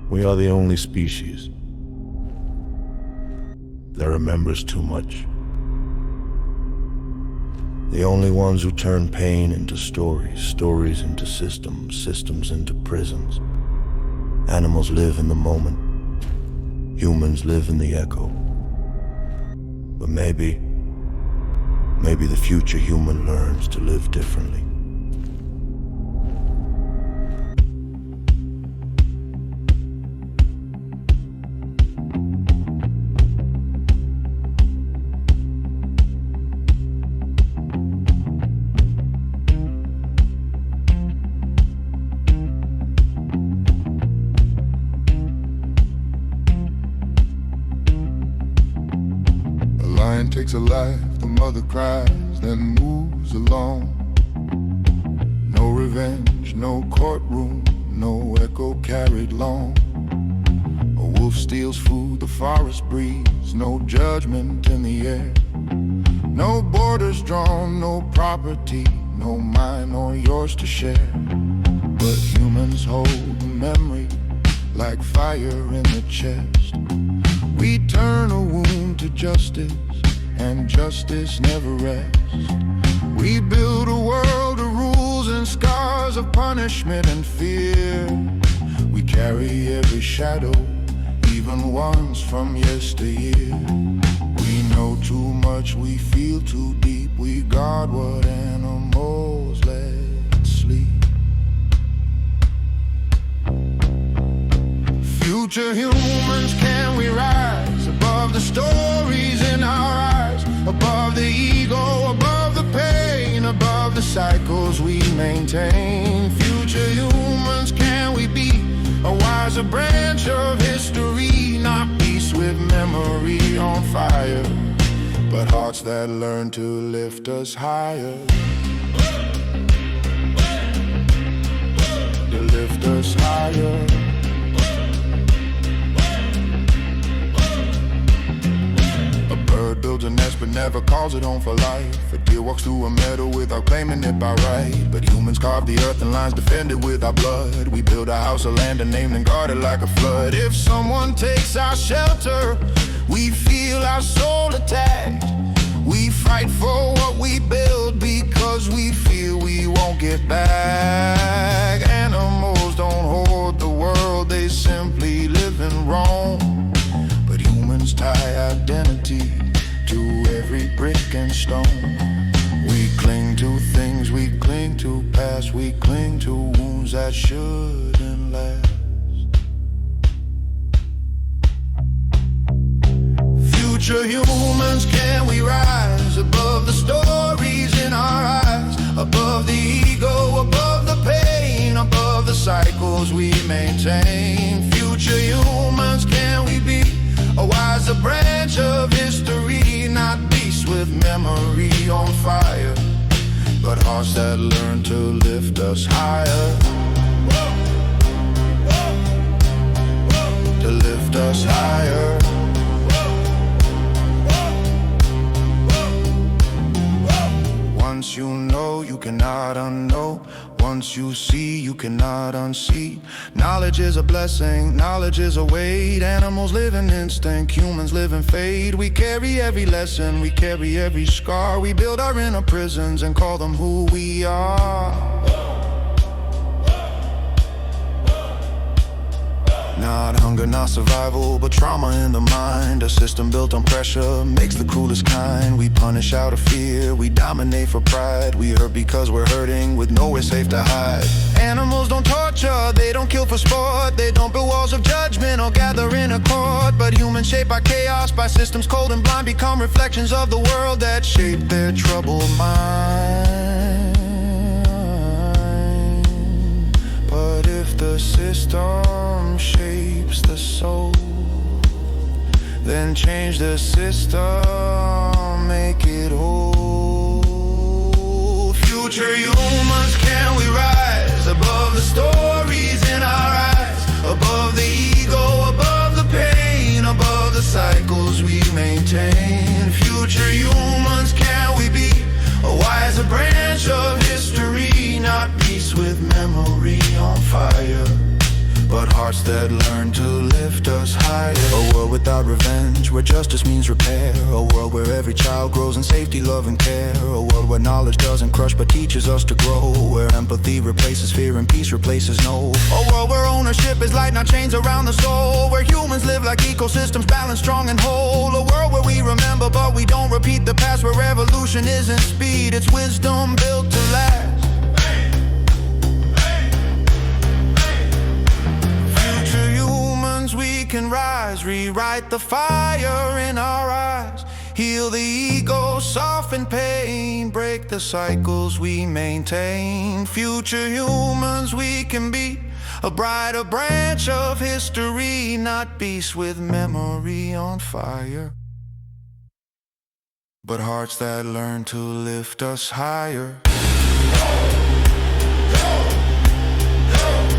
We are the only species that remembers too much. The only ones who turn pain into stories, stories into systems, systems into prisons. Animals live in the moment. Humans live in the echo. But maybe the future human learns to live differently. Takes a life, the mother cries, then moves along. No revenge, no courtroom, no echo carried long. A wolf steals food, the forest breathes, no judgment in the air. No borders drawn, no property, no mine or yours to share. But humans hold memory like fire in the chest. We turn a wound to justice, and justice never rests. We build a world of rules and scars of punishment and fear. We carry every shadow, even ones from yesteryear. We know too much, we feel too deep. We guard what animals let sleep. Future humans, can we rise above the stories in our eyes? Above the ego, above the pain, above the cycles we maintain. Future humans, can we be a wiser branch of history? Not peace with memory on fire, but hearts that learn to lift us higher. To lift us higher. Bird builds a nest but never calls it home for life. A deer walks through a meadow without claiming it by right. But humans carve the earth and lines defend it with our blood. We build a house of land and name and guard it like a flood. If someone takes our shelter, we feel our soul attacked. We fight for what we build because we feel we won't get back. Animals don't hoard the world, they simply live in Rome. But humans tie identity to every brick and stone. We cling to things, we cling to past, we cling to wounds that shouldn't last. Future humans, can we rise above the stories in our eyes? Above the ego, above the pain, above the cycles we maintain. Future humans, can we be a wiser branch of history? Not beasts with memory on fire, but hearts that learn to lift us higher. To lift us higher. Once you know, you cannot unknow. Once you see, you cannot unsee. Knowledge is a blessing, knowledge is a weight. Animals live in instinct, humans live in fate. We carry every lesson, we carry every scar. We build our inner prisons and call them who we are. Not hunger, not survival, but trauma in the mind. A system built on pressure makes the cruelest kind. We punish out of fear, we dominate for pride. We hurt because we're hurting with nowhere safe to hide. Animals don't torture, they don't kill for sport. They don't build walls of judgment or gather in a court. But humans shape our chaos by systems cold and blind, become reflections of the world that shape their troubled mind. But if the system shapes the soul, then change the system, make it whole. Future humans, can we rise above the stories in our eyes? Above the ego, above the pain, above the cycles we maintain. Future humans, can we be a wiser branch of history? Not peace with memory on fire, but heart hearts that learn to lift us higher. A world without revenge, where justice means repair. A world where every child grows in safety, love and care. A world where knowledge doesn't crush but teaches us to grow. Where empathy replaces fear and peace replaces no. A world where ownership is light, not chains around the soul. Where humans live like ecosystems, balanced, strong and whole. A world where we remember but we don't repeat the past. Where revolution isn't speed, it's wisdom built to last. Future humans, we can rise, rewrite the fire in our eyes, heal the ego, soften pain, break the cycles we maintain. Future humans, we can be a brighter branch of history, not beasts with memory on fire, but hearts that learn to lift us higher.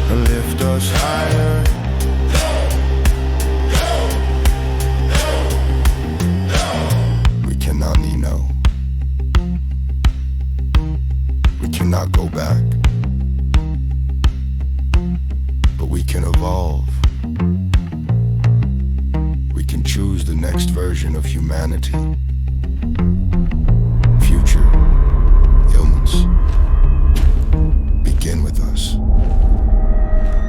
Lift us higher. We cannot need no. We cannot go back, but we can evolve. We can choose the next version of humanity. Future humans, begin with us.